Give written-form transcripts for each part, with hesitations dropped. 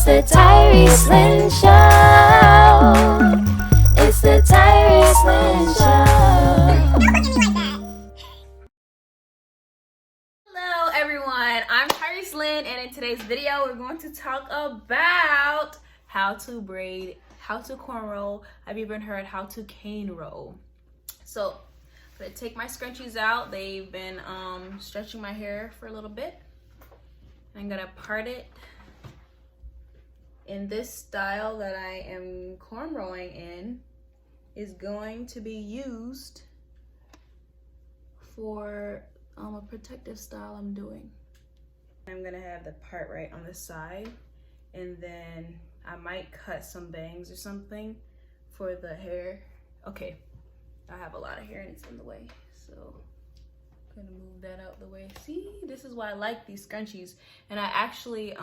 the Tyrese Lynn Show. It's the Tyrese Lynn Show. Hello everyone, I'm Tyrese Lynn, and in today's video we're going to talk about how to braid, how to cornrow. I've even heard how to cane row. So I'm gonna take my scrunchies out. They've been stretching my hair for a little bit. I'm gonna part it in this style that I am cornrowing in is going to be used for a protective style I'm doing. I'm gonna have the part right on the side, and then I might cut some bangs or something for the hair. Okay, I have a lot of hair and it's in the way, so I'm gonna move that out the way. See, this is why I like these scrunchies, and I actually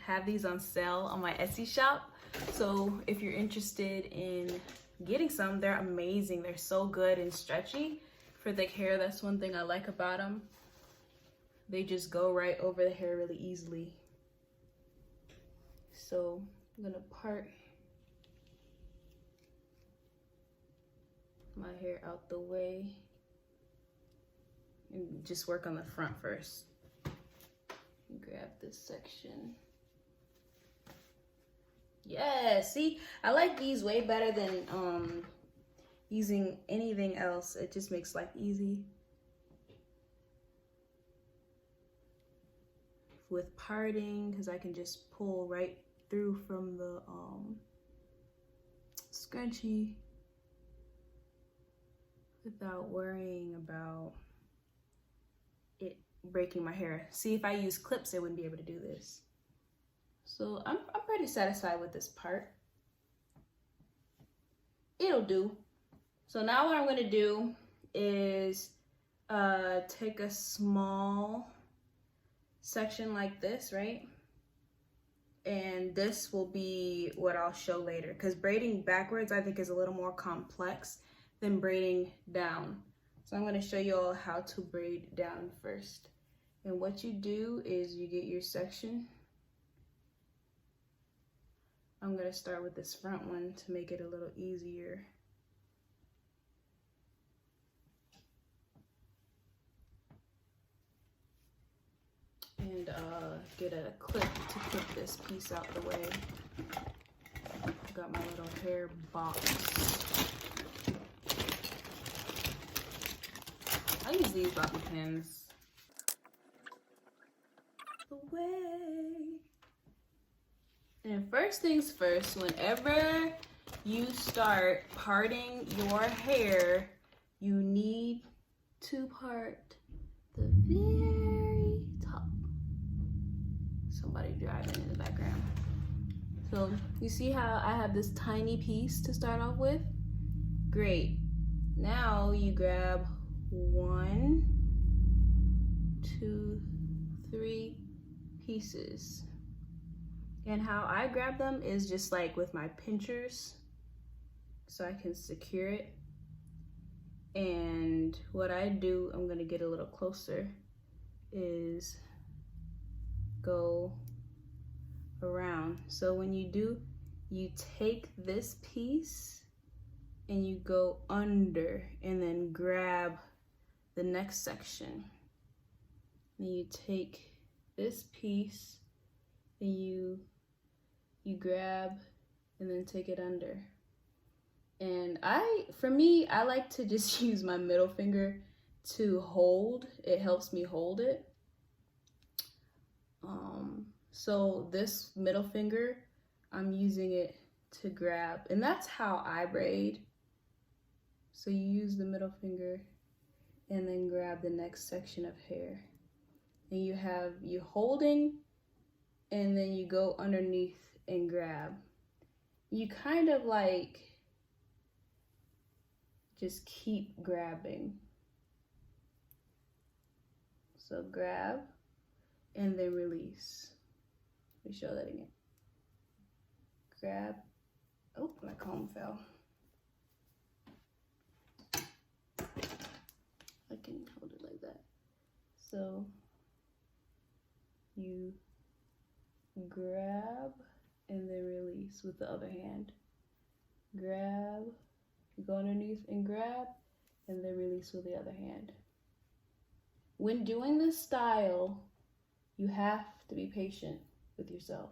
have these on sale on my Etsy shop. So if you're interested in getting some, they're amazing. They're so good and stretchy for thick hair. That's one thing I like about them. They just go right over the hair really easily. So I'm gonna part my hair out the way and just work on the front first. Grab this section. Yeah, see, I like these way better than using anything else. It just makes life easy. With parting, because I can just pull right through from the scrunchie without worrying about it breaking my hair. See, if I use clips, I wouldn't be able to do this. So I'm pretty satisfied with this part. It'll do. So now what I'm gonna do is take a small section like this, right? And this will be what I'll show later, because braiding backwards I think is a little more complex than braiding down. So I'm going to show you all how to braid down first. And what you do is you get your section. I'm going to start with this front one to make it a little easier. And get a clip to clip this piece out the way. Got my little hair box. I use these bobby pins. The way. And first things first, whenever you start parting your hair, you need to part the very top. Somebody driving in the background. So you see how I have this tiny piece to start off with? Great. Now you grab 1, 2, 3 pieces. And how I grab them is just like with my pinchers, so I can secure it. And what I do, I'm gonna get a little closer, is go around. So when you do, you take this piece and you go under and then grab the next section. And you take this piece and you grab and then take it under. And for me, I like to just use my middle finger to hold. It helps me hold it. So this middle finger, I'm using it to grab, and that's how I braid. So you use the middle finger and then grab the next section of hair. And you holding, and then you go underneath and grab. You kind of like just keep grabbing. So grab and then release. Let me show that again. Grab. Oh, my comb fell. I can hold it like that. So you grab and then release with the other hand. Grab, go underneath and grab, and then release with the other hand. When doing this style, you have to be patient with yourself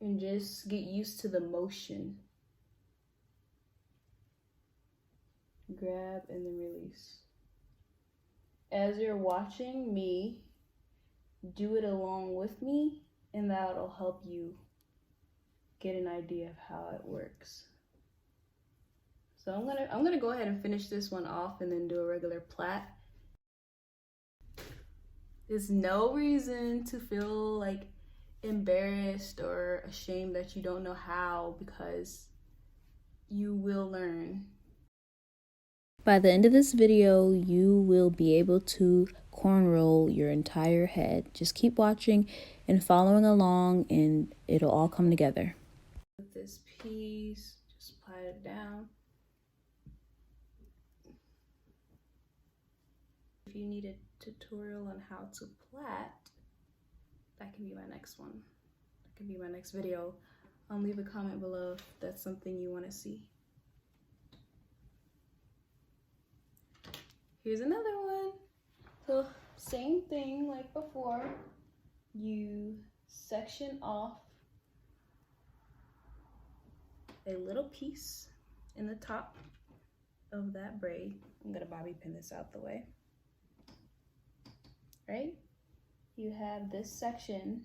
and just get used to the motion. Grab and then release. As you're watching me, do it along with me, and that'll help you get an idea of how it works. So I'm gonna go ahead and finish this one off and then do a regular plait. There's no reason to feel like embarrassed or ashamed that you don't know how, because you will learn. By the end of this video, you will be able to cornrow your entire head. Just keep watching and following along, and it'll all come together. With this piece, just plait it down. If you need a tutorial on how to plait, that can be my next one. That can be my next video. Leave a comment below if that's something you want to see. Here's another one. So same thing like before. You section off a little piece in the top of that braid. I'm gonna bobby pin this out the way. Right? You have this section.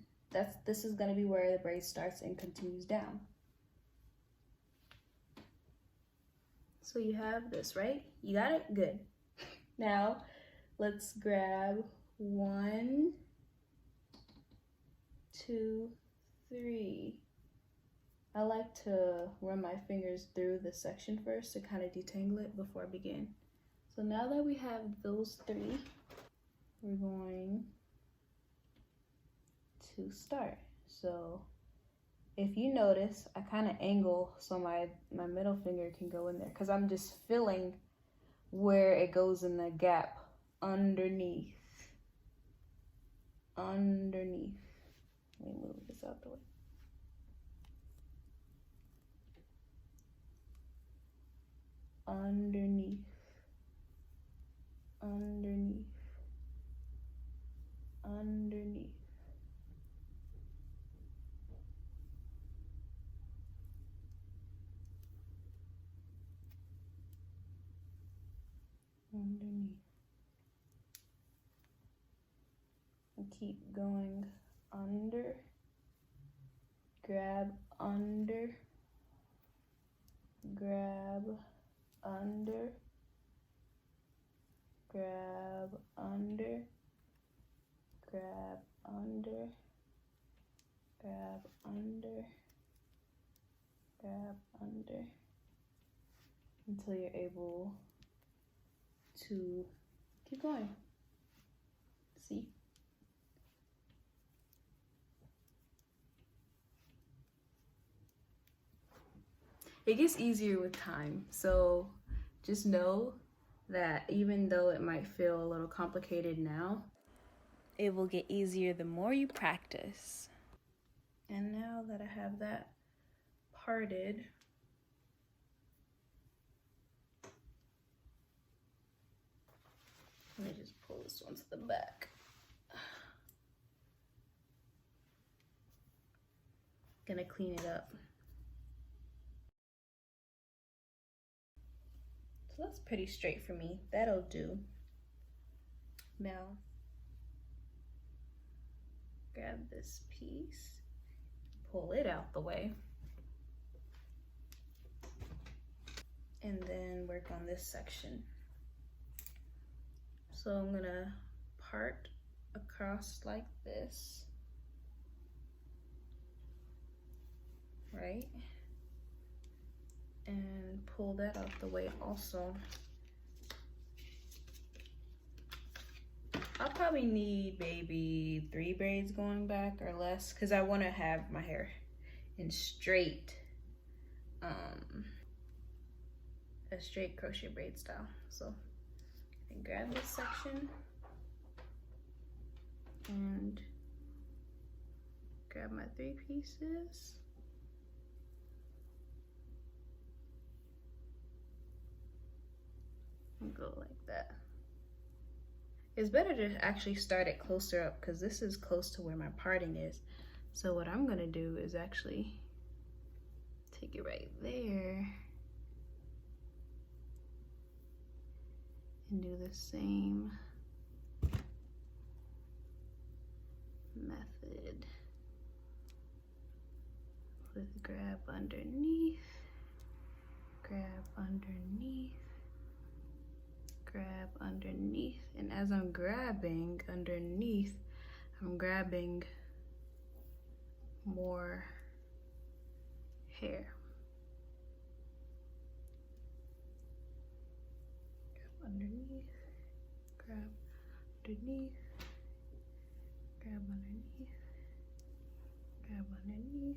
This is gonna be where the braid starts and continues down. So you have this, right? You got it? Good. Now let's grab 1, 2, 3. I like to run my fingers through the section first to kind of detangle it before I begin. So now that we have those 3, we're going to start. So if you notice, I kind of angle so my middle finger can go in there, because I'm just feeling where it goes in the gap underneath. Let me move this out the way. Underneath. Underneath. Underneath. Underneath. And keep going under, grab under, grab under, grab under, grab under, grab under, grab under, until you're able to keep going. See? It gets easier with time, so just know that even though it might feel a little complicated now, it will get easier the more you practice. And now that I have that parted, let me just pull this one to the back. Gonna clean it up. So that's pretty straight for me. That'll do. Now, grab this piece, pull it out the way, and then work on this section. So I'm gonna part across like this, right? And pull that out the way also. I'll probably need maybe 3 braids going back or less, because I want to have my hair in straight, a straight crochet braid style. So I grab this section and grab grab my 3 pieces. And go like that. It's better to actually start it closer up because this is close to where my parting is. So what I'm gonna do is actually take it right there and do the same method with grab underneath, grab underneath, grab underneath, and as I'm grabbing underneath, I'm grabbing more hair. Grab underneath, grab underneath, grab underneath, grab underneath.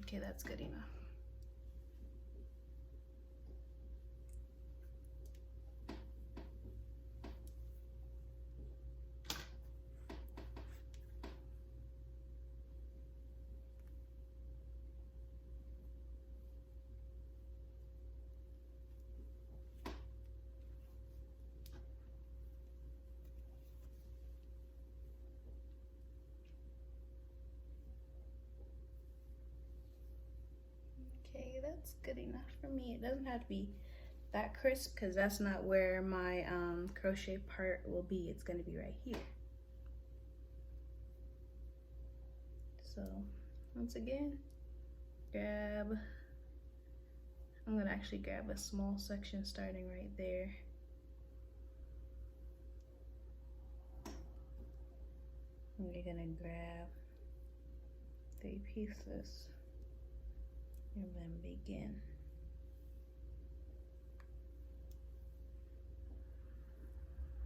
Okay, that's good enough. Okay, that's good enough for me. It doesn't have to be that crisp because that's not where my crochet part will be. It's going to be right here. So once again, grab, I'm going to actually grab a small section starting right there. And we're going to grab 3 pieces and then begin.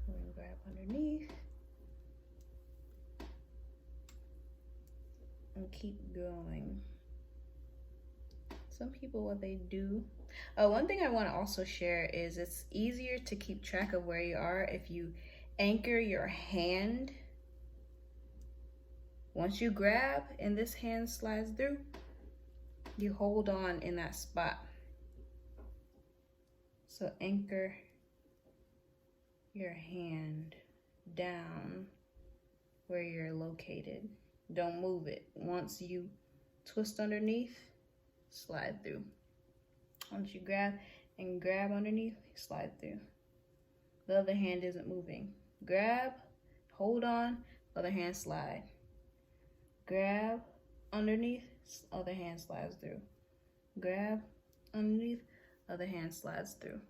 We're going to grab underneath and keep going. Some people, what they do, one thing I want to also share is it's easier to keep track of where you are if you anchor your hand. Once you grab and this hand slides through, you hold on in that spot. So anchor your hand down where you're located. Don't move it. Once you twist underneath, slide through. Once you grab and grab underneath, slide through. The other hand isn't moving. Grab, hold on, other hand slide. Grab underneath, other hand slides through. Grab underneath, other hand slides through.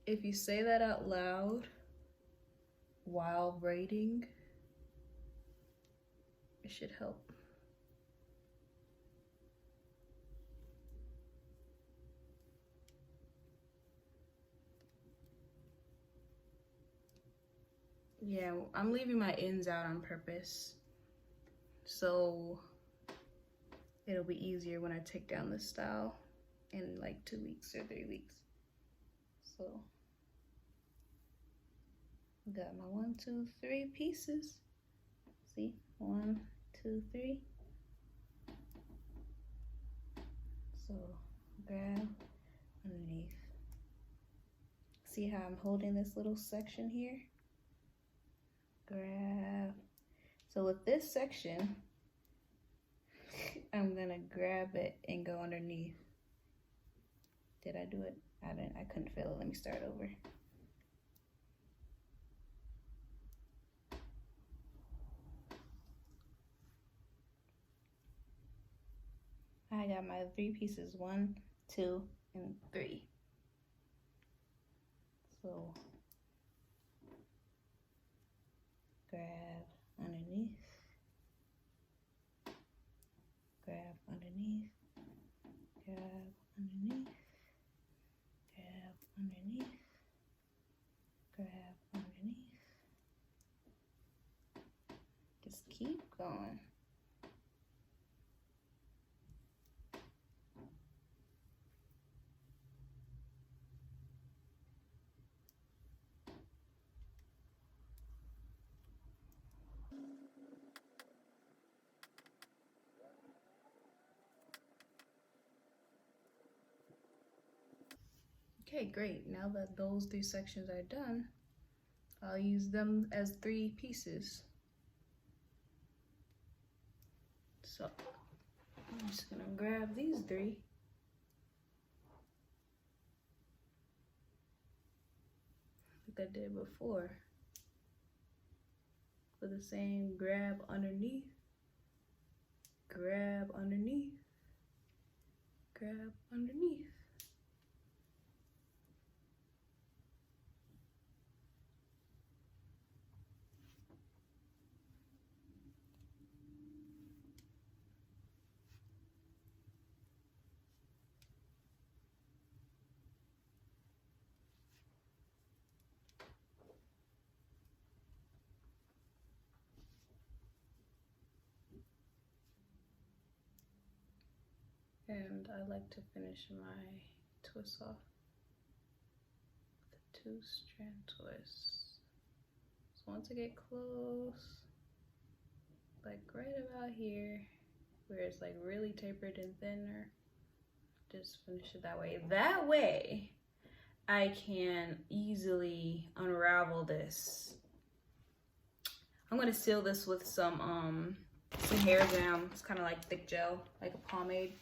If you say that out loud while braiding, it should help. Yeah, I'm leaving my ends out on purpose, so it'll be easier when I take down this style in like 2 weeks or 3 weeks. So, got my 1, 2, 3 pieces. See, 1, 2, 3. So, grab underneath. See how I'm holding this little section here? Grab. So with this section, I'm gonna grab it and go underneath. Did I do it? I didn't. I couldn't feel it. Let me start over. I got my 3 pieces, 1, 2, and 3. So grab underneath, grab underneath, grab underneath, grab underneath, grab underneath. Just keep going. Okay, great. Now that those 3 sections are done, I'll use them as 3 pieces. So I'm just gonna grab these 3. Like I did before. For the same grab underneath, grab underneath, grab underneath. And I like to finish my twist off with a 2-strand twist. So once I get close, like right about here, where it's like really tapered and thinner, just finish it that way. That way, I can easily unravel this. I'm gonna seal this with some hair jam. It's kind of like thick gel, like a pomade.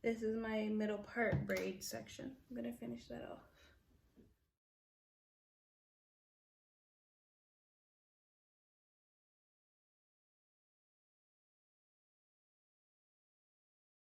This is my middle part braid section. I'm gonna finish that off.